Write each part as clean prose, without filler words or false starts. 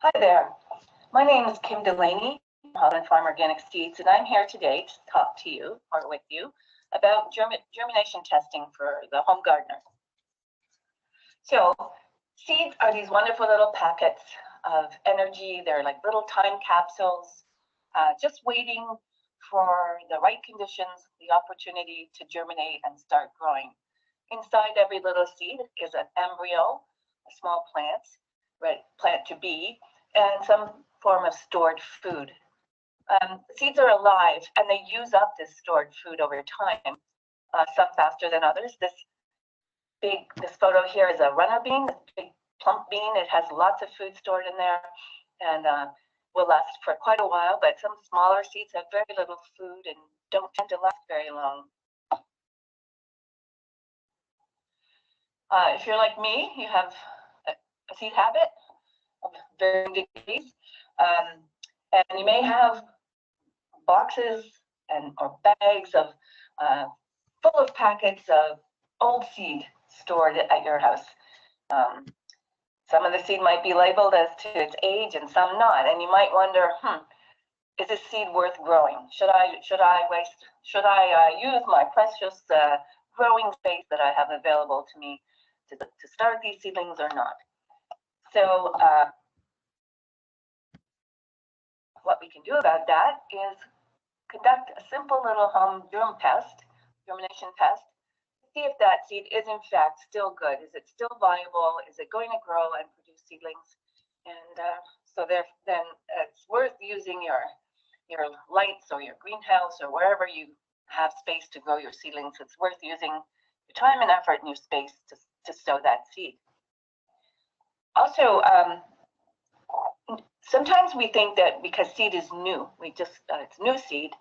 Hi there. My name is Kim Delaney from Holland Farm Organic Seeds, and I'm here today to talk to you or with you about germination testing for the home gardener. So seeds are these wonderful little packets of energy. They're like little time capsules, just waiting for the right conditions, the opportunity to germinate and start growing. Inside every little seed is an embryo, a small plant to be, and some form of stored food. Seeds are alive and they use up this stored food over time, some faster than others. This photo here is a runner bean, this big plump bean. It has lots of food stored in there and will last for quite a while, but some smaller seeds have very little food and don't tend to last very long. If you're like me, you have a seed habit of varying degrees, and you may have boxes or bags of full of packets of old seed stored at your house. Some of the seed might be labeled as to its age and some not, and you might wonder, is this seed worth growing? Should I use my precious growing space that I have available to me to start these seedlings or not? So what we can do about that is conduct a simple little home germination test, to see if that seed is in fact still good. Is it still viable? Is it going to grow and produce seedlings? And then it's worth using your lights or your greenhouse or wherever you have space to grow your seedlings. It's worth using your time and effort and your space to sow that seed. Also, sometimes we think that because seed is new, it's new seed,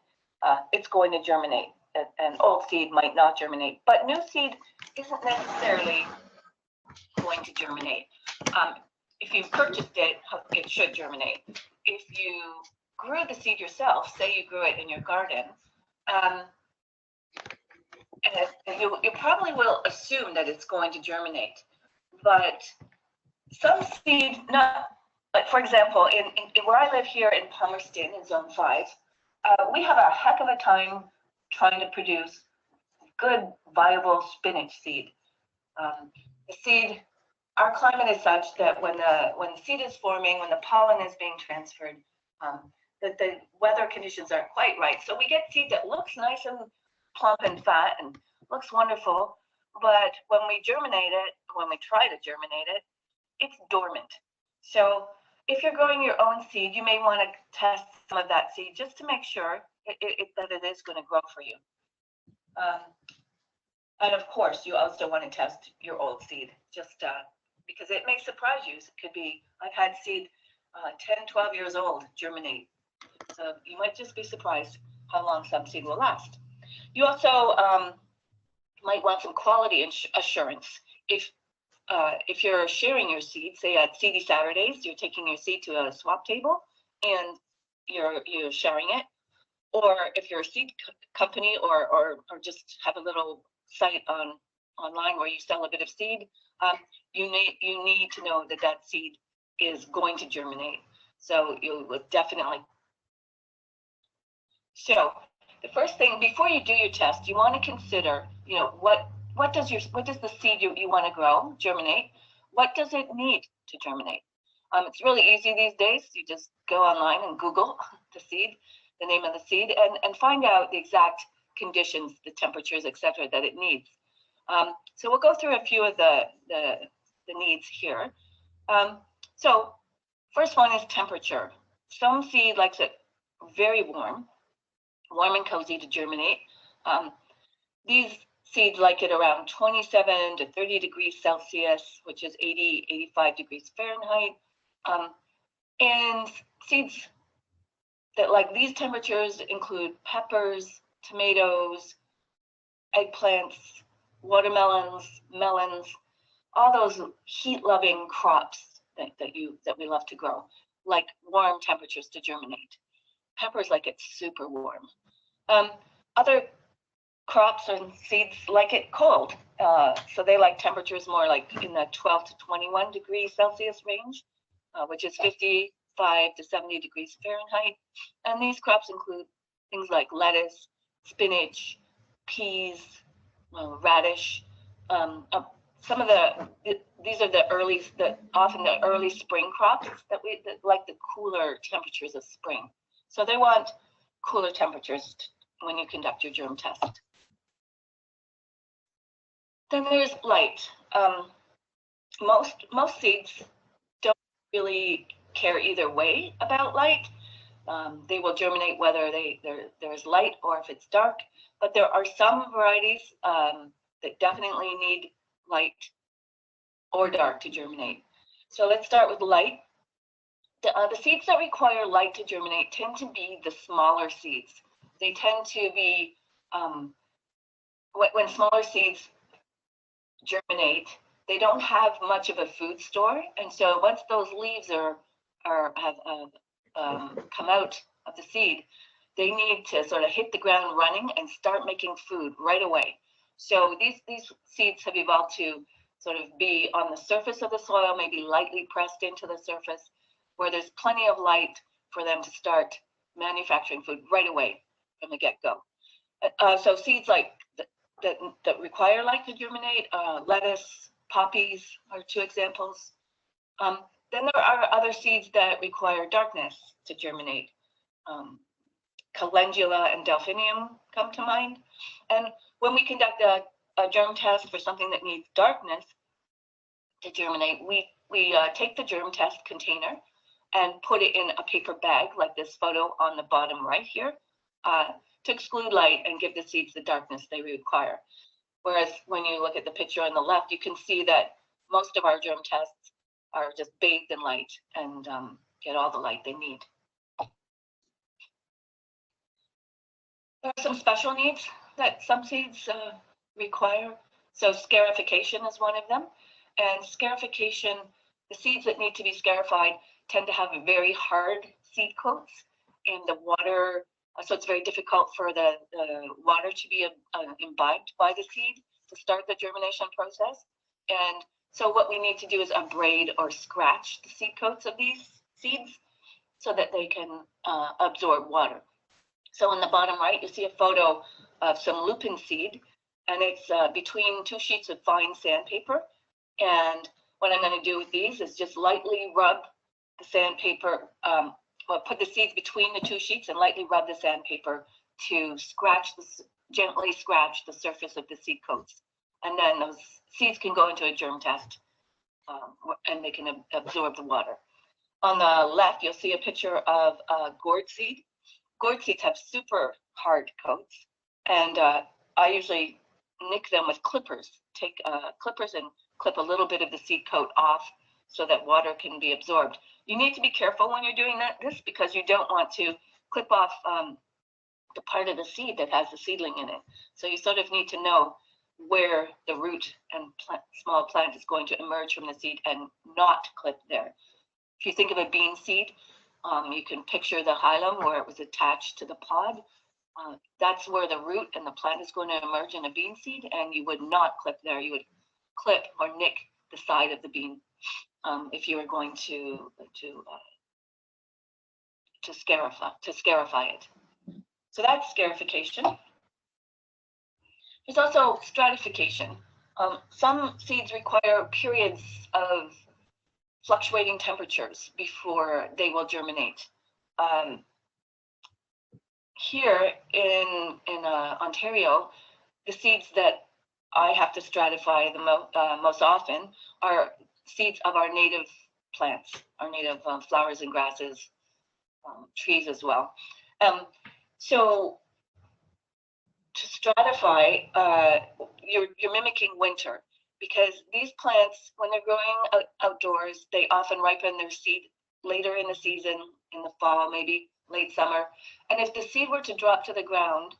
it's going to germinate. An old seed might not germinate, but new seed isn't necessarily going to germinate. If you've purchased it, it should germinate. If you grew the seed yourself, say you grew it in your garden, you probably will assume that it's going to germinate, but some seed not. Like for example, in where I live here in Palmerston in Zone 5, we have a heck of a time trying to produce good, viable spinach seed. Our climate is such that when the seed is forming, when the pollen is being transferred, that the weather conditions aren't quite right. So we get seed that looks nice and plump and fat and looks wonderful, but when we try to germinate it, it's dormant. So if you're growing your own seed, you may want to test some of that seed just to make sure that it is going to grow for you. And of course, you also want to test your old seed, just because it may surprise you. It could be, I've had seed 10, 12 years old germinate. So you might just be surprised how long some seed will last. You also might want some quality assurance. If you're sharing your seed, say at Seedy Saturdays, you're taking your seed to a swap table and you're sharing it, or if you're a seed company or just have a little site online where you sell a bit of seed, you need to know that seed is going to germinate. So you would definitely. So the first thing before you do your test, you want to consider, what does the seed you want to grow germinate? What does it need to germinate? It's really easy these days. You just go online and Google the name of the seed, and find out the exact conditions, the temperatures, etc., that it needs. So we'll go through a few of the needs here. So first one is temperature. Some seed likes it very warm and cozy to germinate. These seeds like it around 27 to 30 degrees Celsius, which is 80, 85 degrees Fahrenheit. And seeds that like these temperatures include peppers, tomatoes, eggplants, watermelons, melons, all those heat-loving crops that we love to grow, like warm temperatures to germinate. Peppers like it super warm. Other crops and seeds like it cold, so they like temperatures more like in the 12 to 21 degrees Celsius range. which is 55 to 70 degrees Fahrenheit. And these crops include things like lettuce, spinach, peas, radish. Some of these are often the early spring crops that like the cooler temperatures of spring. So they want cooler temperatures when you conduct your germ test. Then there's light. Most seeds don't really care either way about light. They will germinate whether there's light or if it's dark, but there are some varieties that definitely need light or dark to germinate. So let's start with light. The seeds that require light to germinate tend to be the smaller seeds. They tend to be, when smaller seeds germinate, they don't have much of a food store, and so once those leaves have come out of the seed, they need to sort of hit the ground running and start making food right away. So these seeds have evolved to sort of be on the surface of the soil, maybe lightly pressed into the surface, where there's plenty of light for them to start manufacturing food right away from the get-go. So seeds like that require light to germinate, lettuce, poppies are two examples. Then there are other seeds that require darkness to germinate. Calendula and delphinium come to mind. And when we conduct a germ test for something that needs darkness to germinate, we take the germ test container and put it in a paper bag like this photo on the bottom right here to exclude light and give the seeds the darkness they require. Whereas when you look at the picture on the left, you can see that most of our germ tests are just bathed in light and get all the light they need. There are some special needs that some seeds require. So scarification is one of them. And scarification, the seeds that need to be scarified tend to have very hard seed coats in the water. So it's very difficult for the water to be imbibed by the seed to start the germination process. And so what we need to do is abrade or scratch the seed coats of these seeds so that they can absorb water. So on the bottom right, you see a photo of some lupin seed, and it's between two sheets of fine sandpaper. And what I'm going to do with these is just lightly rub the sandpaper, put the seeds between the two sheets and lightly rub the sandpaper to gently scratch the surface of the seed coats. And then those seeds can go into a germ test and they can absorb the water. On the left, you'll see a picture of a gourd seed. Gourd seeds have super hard coats, and I usually nick them with clippers. Take clippers and clip a little bit of the seed coat off so that water can be absorbed. You need to be careful when you're doing this because you don't want to clip off the part of the seed that has the seedling in it. So you sort of need to know where the root and small plant is going to emerge from the seed and not clip there. If you think of a bean seed, you can picture the hilum where it was attached to the pod. That's where the root and the plant is going to emerge in a bean seed, and you would not clip there. You would clip or nick the side of the bean if you were going to scarify it. So that's scarification. There's also stratification. Some seeds require periods of fluctuating temperatures before they will germinate. Here in Ontario, the seeds that I have to stratify the most often are seeds of our native plants, our native flowers and grasses, trees as well. So to stratify, you're mimicking winter, because these plants, when they're growing outdoors, they often ripen their seed later in the season, in the fall, maybe late summer. And if the seed were to drop to the ground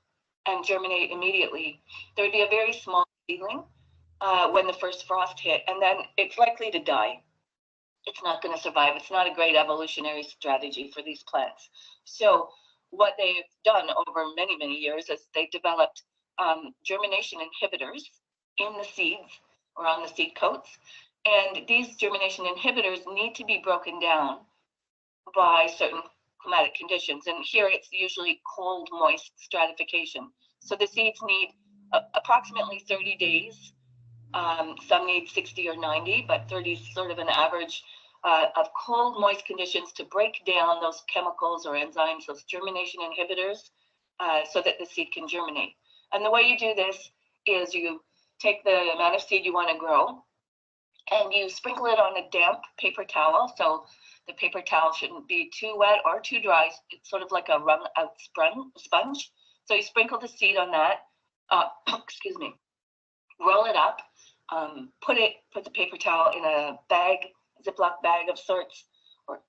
and germinate immediately, there would be a very small seedling when the first frost hit, and then it's likely to die. It's not going to survive. It's not a great evolutionary strategy for these plants. So what they've done over many, many years is they developed germination inhibitors in the seeds or on the seed coats. And these germination inhibitors need to be broken down by certain climatic conditions. And here it's usually cold, moist stratification. So the seeds need approximately 30 days. Some need 60 or 90, but 30 is sort of an average of cold, moist conditions to break down those chemicals or enzymes, those germination inhibitors, so that the seed can germinate. And the way you do this is you take the amount of seed you want to grow and you sprinkle it on a damp paper towel. So the paper towel shouldn't be too wet or too dry. It's sort of like a wrung out sponge. So you sprinkle the seed on that, excuse me, roll it up, put the paper towel in a bag, Ziploc bag of sorts, or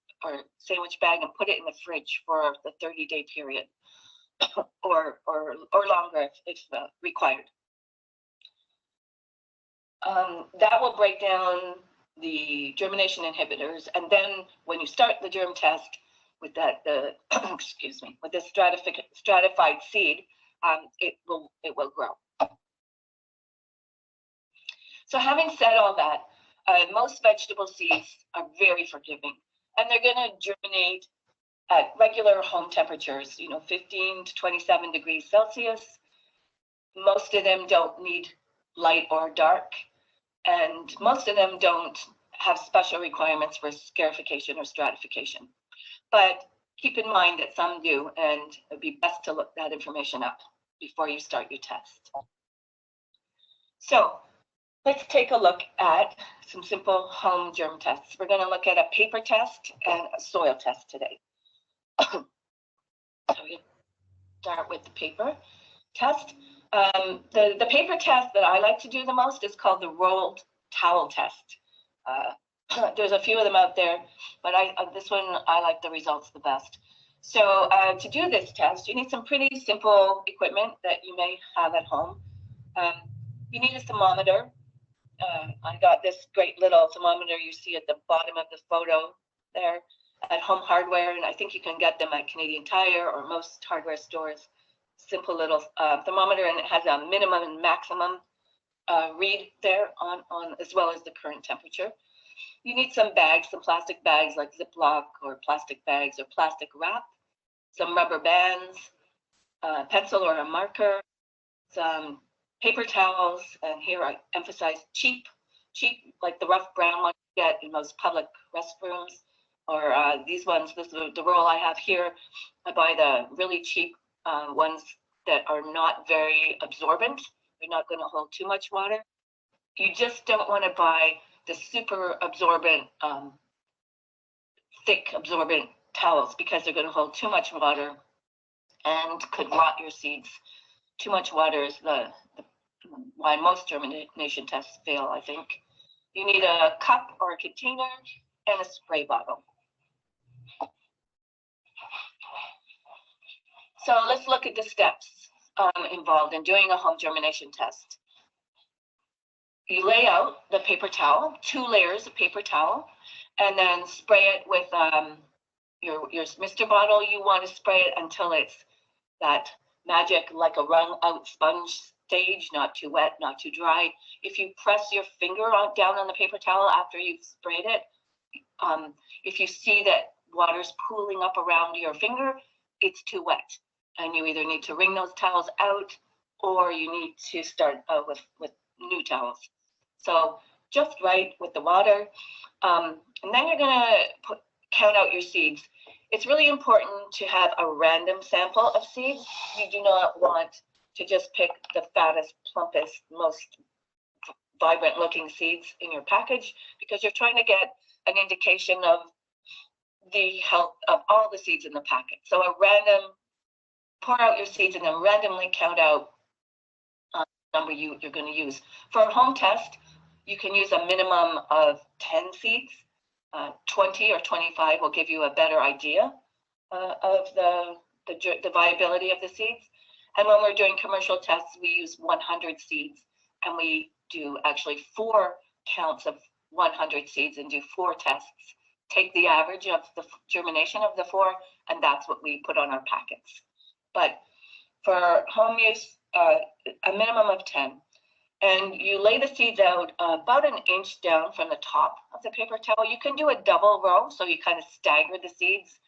sandwich bag, and put it in the fridge for the 30-day period, or longer if required. That will break down the germination inhibitors, and then when you start the germ test with excuse me, with the stratified seed, it will grow. So having said all that, most vegetable seeds are very forgiving, and they're going to germinate at regular home temperatures, 15 to 27 degrees Celsius. Most of them don't need light or dark, and most of them don't have special requirements for scarification or stratification. But keep in mind that some do, and it'd be best to look that information up before you start your test. So let's take a look at some simple home germ tests. We're going to look at a paper test and a soil test today. So we start with the paper test. The paper test that I like to do the most is called the rolled towel test. There's a few of them out there, but this one, I like the results the best. So to do this test, you need some pretty simple equipment that you may have at home. You need a thermometer. I got this great little thermometer you see at the bottom of the photo there at Home Hardware, and I think you can get them at Canadian Tire or most hardware stores. Simple little thermometer, and it has a minimum and maximum read there on as well as the current temperature. You need some bags, some plastic bags like Ziploc or plastic bags or plastic wrap, some rubber bands, a pencil or a marker, some paper towels, and here I emphasize cheap, like the rough brown ones you get in most public restrooms, or these ones. This is the roll I have here. I buy the really cheap ones that are not very absorbent. They're not going to hold too much water. You just don't want to buy the super absorbent, thick absorbent towels, because they're going to hold too much water and could rot your seeds. Too much water is why most germination tests fail, I think. You need a cup or a container and a spray bottle. So let's look at the steps involved in doing a home germination test. You lay out the paper towel, 2 layers of paper towel, and then spray it with your mister bottle. You want to spray it until it's that magic, like a wrung out sponge stage, not too wet, not too dry. If you press your finger down on the paper towel after you've sprayed it, if you see that water's pooling up around your finger, it's too wet, and you either need to wring those towels out or you need to start with new towels. So just right with the water, and then you're going to count out your seeds. It's really important to have a random sample of seeds. You do not want to just pick the fattest, plumpest, most vibrant looking seeds in your package, because you're trying to get an indication of the health of all the seeds in the packet. So pour out your seeds and then randomly count out the number you're going to use. For a home test, you can use a minimum of 10 seeds. 20 or 25 will give you a better idea of the viability of the seeds. And when we're doing commercial tests, we use 100 seeds, and we do actually 4 counts of 100 seeds and do 4 tests. Take the average of the germination of the 4, and that's what we put on our packets. But for home use, a minimum of 10. And you lay the seeds out about an inch down from the top of the paper towel. You can do a double row, so you kind of stagger the seeds,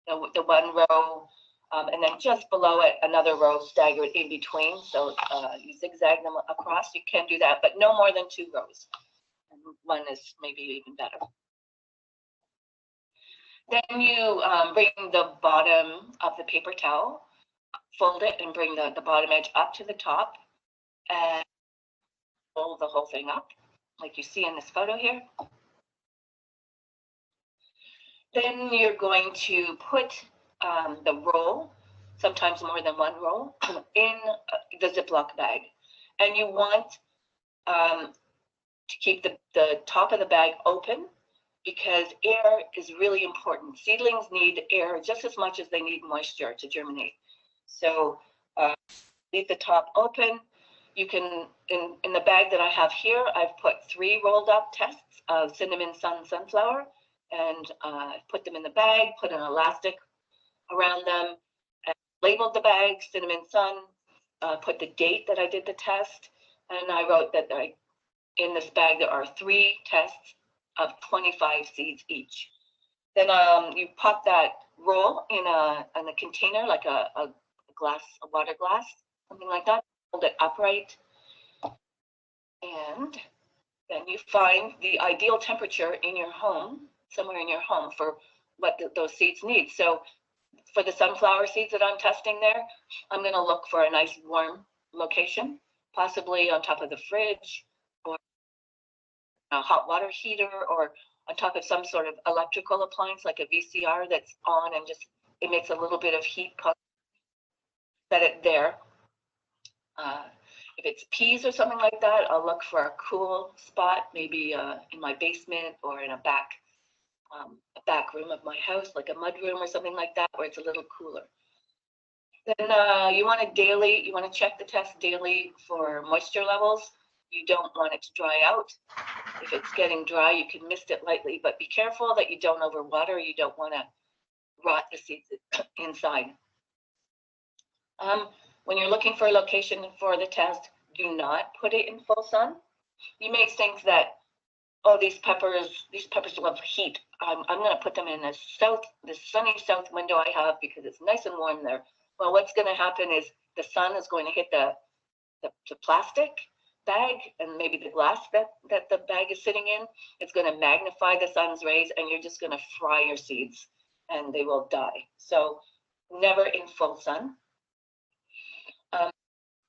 the one row, and then just below it, another row staggered in between. So you zigzag them across. You can do that, but no more than 2 rows. And one is maybe even better. Then you bring the bottom of the paper towel, fold it, and bring the bottom edge up to the top, and fold the whole thing up, like you see in this photo here. Then you're going to put the roll, sometimes more than one roll, in the Ziploc bag. And you want to keep the top of the bag open, because air is really important. Seedlings need air just as much as they need moisture to germinate. So leave the top open. You can, in the bag that I have here, I've put 3 rolled up tests of cinnamon sunflower, and put them in the bag, put an elastic around them, and labeled the bag cinnamon sun, put the date that I did the test, and I wrote that in this bag there are 3 tests of 25 seeds each. Then you pop that roll in a container, like a water glass, something like that. Hold it upright, and then you find the ideal temperature in your home, somewhere in your home, for what those seeds need. So for the sunflower seeds that I'm testing there, I'm going to look for a nice warm location, possibly on top of the fridge, or a hot water heater, or on top of some sort of electrical appliance like a VCR that's on and just emits a little bit of heat. Set it there. If it's peas or something like that, I'll look for a cool spot, maybe in my basement or in a back room of my house, like a mud room or something like that, where it's a little cooler. Then you want to check the test daily for moisture levels. You don't want it to dry out. If it's getting dry, you can mist it lightly, but be careful that you don't overwater. You don't want to rot the seeds inside. When you're looking for a location for the test, do not put it in full sun. You may think that, oh, these peppers love heat. I'm going to put them in the sunny south window I have because it's nice and warm there. Well, what's going to happen is the sun is going to hit the plastic bag and maybe the glass that the bag is sitting in. It's going to magnify the sun's rays, and you're just going to fry your seeds and they will die. So never in full sun.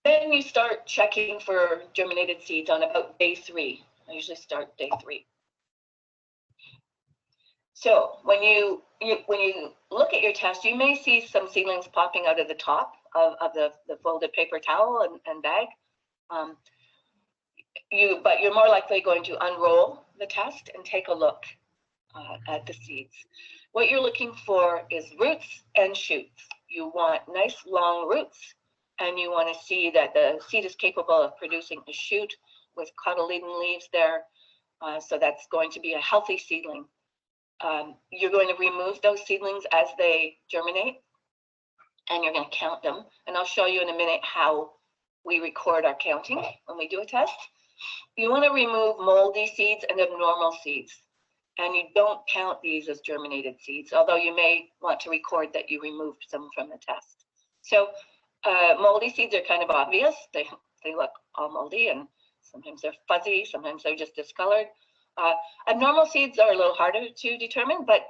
Then you start checking for germinated seeds on about day 3. I usually start day 3. So when you look at your test, you may see some seedlings popping out of the top of the folded paper towel and bag. But you're more likely going to unroll the test and take a look at the seeds. What you're looking for is roots and shoots. You want nice long roots, and you want to see that the seed is capable of producing a shoot with cotyledon leaves there. So that's going to be a healthy seedling. You're going to remove those seedlings as they germinate, and you're going to count them. And I'll show you in a minute how we record our counting when we do a test. You want to remove moldy seeds and abnormal seeds. And you don't count these as germinated seeds, although you may want to record that you removed some from the test. So moldy seeds are kind of obvious. They look all moldy, and sometimes they're fuzzy, sometimes they're just discolored. Abnormal seeds are a little harder to determine, but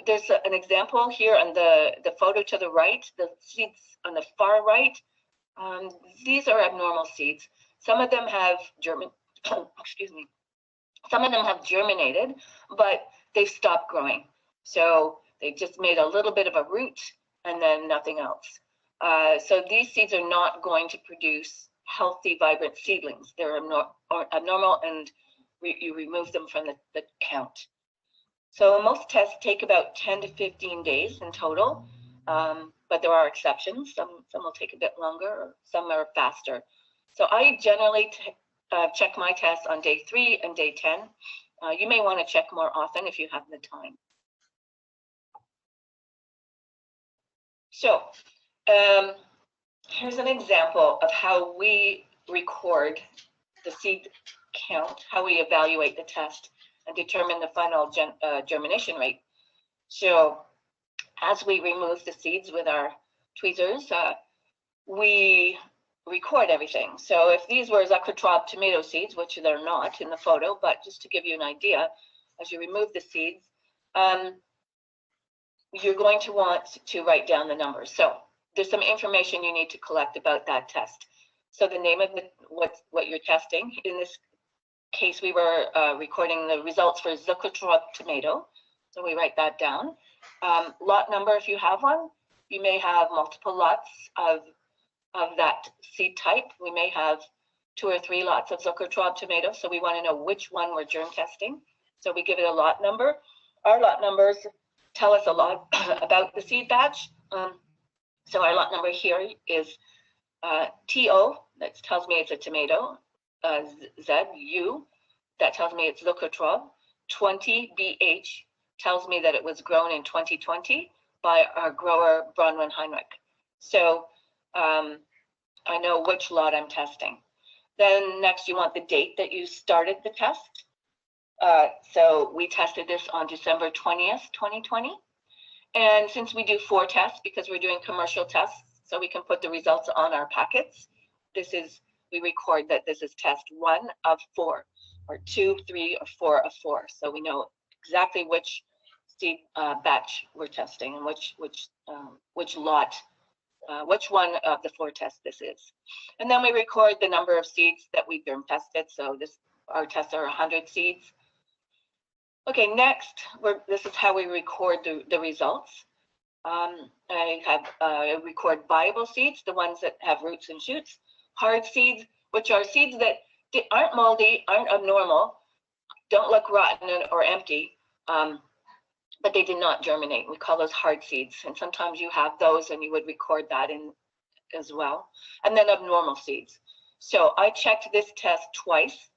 there's an example here on the photo to the right. The seeds on the far right, these are abnormal seeds. Some of them have some of them have germinated, but they've stopped growing. So they just made a little bit of a root and then nothing else. So these seeds are not going to produce healthy, vibrant seedlings. They're abnormal, and you remove them from the count. So most tests take about 10 to 15 days in total, but there are exceptions. Some will take a bit longer, or some are faster. So I generally check my tests on day 3 and day 10. You may want to check more often if you have the time. So here's an example of how we record the seed count, how we evaluate the test and determine the final germination rate. So as we remove the seeds with our tweezers, we record everything. So if these were Zuckertraub tomato seeds, which they're not in the photo, but just to give you an idea, as you remove the seeds, you're going to want to write down the numbers. So there's some information you need to collect about that test. So the name of what you're testing. In this case, we were recording the results for Zuckertraub tomato. So we write that down. Lot number, if you have one, you may have multiple lots of that seed type. We may have 2 or 3 lots of Zuckertraub tomato. So we want to know which one we're germ testing. So we give it a lot number. Our lot numbers tell us a lot about the seed batch. So our lot number here is TO, that tells me it's a tomato. ZU, that tells me it's Zuckertraub. 20BH tells me that it was grown in 2020 by our grower Bronwyn Heinrich. So I know which lot I'm testing. Then next you want the date that you started the test. So we tested this on December 20th, 2020. And since we do 4 tests, because we're doing commercial tests, so we can put the results on our packets, we record that this is test 1 of 4, or 2, 3, or 4 of 4. So we know exactly which seed batch we're testing and which lot, which one of the 4 tests this is. And then we record the number of seeds that we germ tested. So our tests are 100 seeds. Okay, next, this is how we record the results. I record viable seeds, the ones that have roots and shoots. Hard seeds, which are seeds that aren't moldy, aren't abnormal, don't look rotten or empty, but they did not germinate. We call those hard seeds. And sometimes you have those and you would record that in as well. And then abnormal seeds. So I checked this test twice.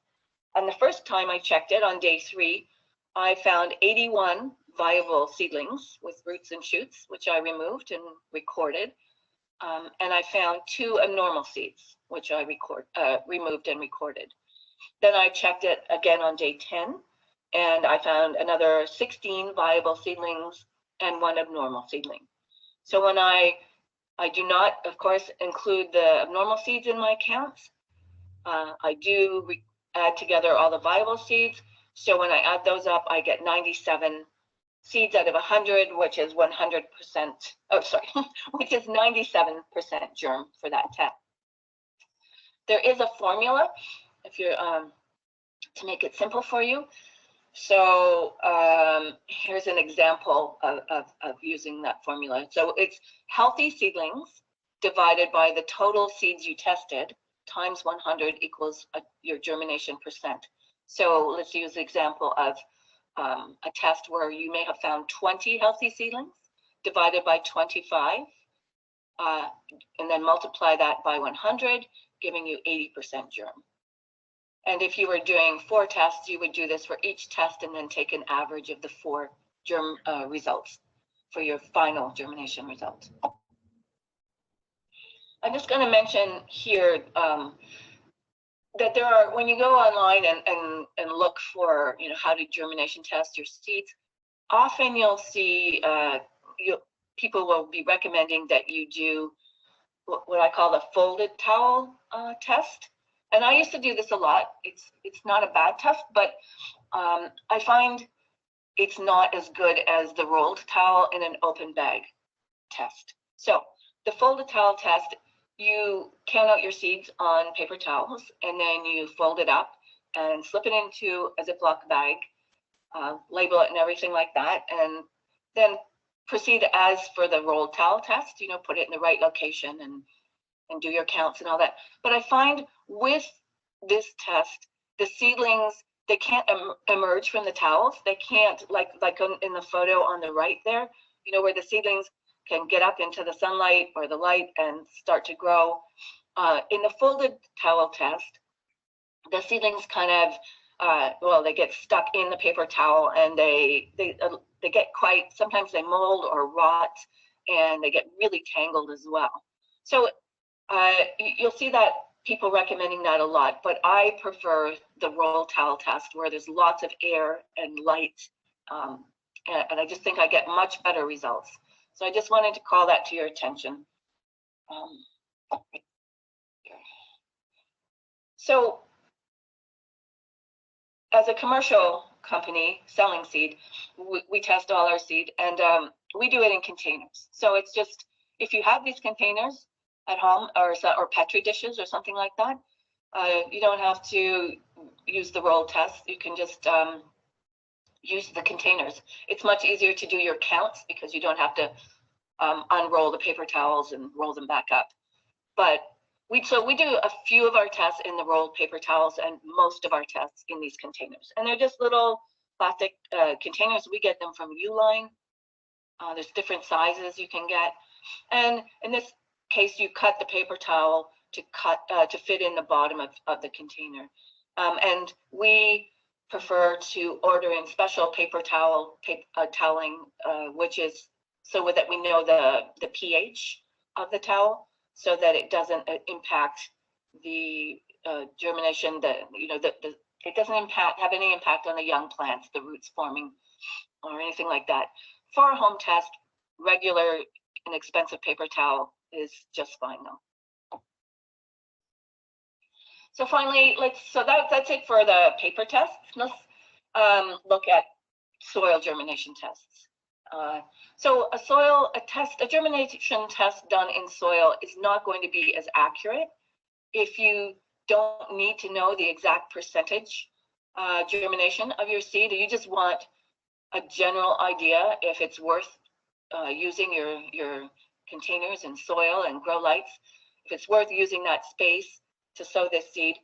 And the first time I checked it on day 3, I found 81 viable seedlings with roots and shoots, which I removed and recorded. And I found 2 abnormal seeds, which I removed and recorded. Then I checked it again on day 10, and I found another 16 viable seedlings and 1 abnormal seedling. So when I do not, of course, include the abnormal seeds in my counts, I do add together all the viable seeds. So when I add those up, I get 97 seeds out of 100, which is 100%, oh, sorry, which is 97% germ for that test. There is a formula, if you're, to make it simple for you. So here's an example of using that formula. So it's healthy seedlings divided by the total seeds you tested times 100 equals your germination percent. So let's use the example of a test where you may have found 20 healthy seedlings divided by 25, and then multiply that by 100, giving you 80% germ. And if you were doing 4 tests, you would do this for each test and then take an average of the 4 germ results for your final germination result. I'm just going to mention here that there are, when you go online and look for, how to germination test your seeds, often you'll see people will be recommending that you do what I call the folded towel test. And I used to do this a lot. It's not a bad test, but I find it's not as good as the rolled towel in an open bag test. So the folded towel test, you count out your seeds on paper towels, and then you fold it up and slip it into a Ziploc bag, label it and everything like that, and then proceed as for the rolled towel test, put it in the right location and do your counts and all that. But I find with this test, the seedlings, they can't emerge from the towels. They can't, like in the photo on the right there, where the seedlings can get up into the sunlight or the light and start to grow. In the folded towel test, the seedlings kind of, they get stuck in the paper towel, and they get quite, sometimes they mold or rot, and they get really tangled as well. So you'll see that people recommending that a lot, but I prefer the roll towel test where there's lots of air and light, and I just think I get much better results. So I just wanted to call that to your attention. So as a commercial company selling seed, we test all our seed, and we do it in containers. So it's just, if you have these containers at home or Petri dishes or something like that, you don't have to use the roll test. You can just use the containers. It's much easier to do your counts because you don't have to unroll the paper towels and roll them back up. But we do a few of our tests in the rolled paper towels and most of our tests in these containers. And they're just little plastic containers. We get them from Uline. There's different sizes you can get. And in this case, you cut the paper towel to fit in the bottom of the container. And we prefer to order in special paper toweling, which is so that we know the pH of the towel, so that it doesn't impact the germination. It doesn't have any impact on the young plants, the roots forming, or anything like that. For a home test, regular inexpensive paper towel is just fine though. So finally, that's it for the paper tests. Let's look at soil germination tests. So a germination test done in soil is not going to be as accurate if you don't need to know the exact percentage germination of your seed. You just want a general idea if it's worth using your containers and soil and grow lights. If it's worth using that space to sow this seed,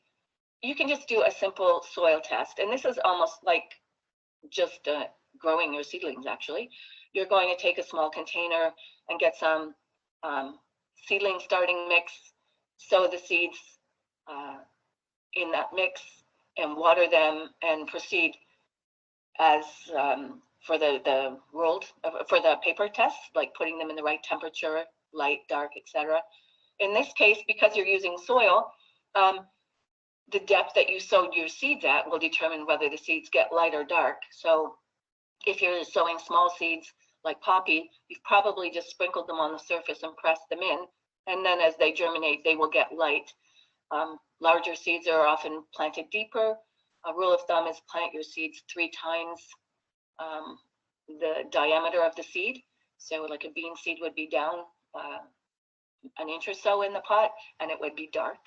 you can just do a simple soil test. And this is almost like just growing your seedlings, actually. You're going to take a small container and get some seedling starting mix, sow the seeds in that mix and water them, and proceed as for the paper tests, like putting them in the right temperature, light, dark, etc. In this case, because you're using soil, the depth that you sowed your seeds at will determine whether the seeds get light or dark. So if you're sowing small seeds like poppy, you've probably just sprinkled them on the surface and pressed them in, and then as they germinate, they will get light. Larger seeds are often planted deeper. A rule of thumb is plant your seeds 3 times the diameter of the seed. So like a bean seed would be down an inch or so in the pot, and it would be dark.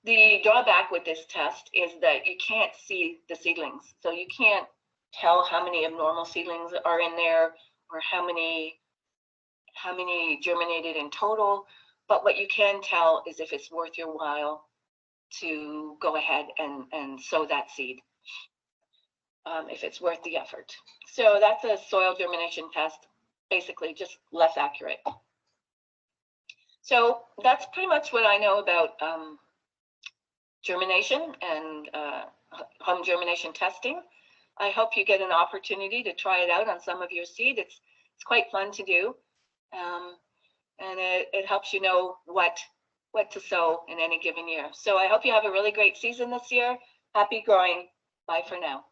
The drawback with this test is that you can't see the seedlings. So you can't tell how many abnormal seedlings are in there or how many germinated in total. But what you can tell is if it's worth your while to go ahead and sow that seed, if it's worth the effort. So that's a soil germination test, basically just less accurate. So that's pretty much what I know about germination and home germination testing. I hope you get an opportunity to try it out on some of your seed. It's quite fun to do, and it helps you know what to sow in any given year. So I hope you have a really great season this year. Happy growing. Bye for now.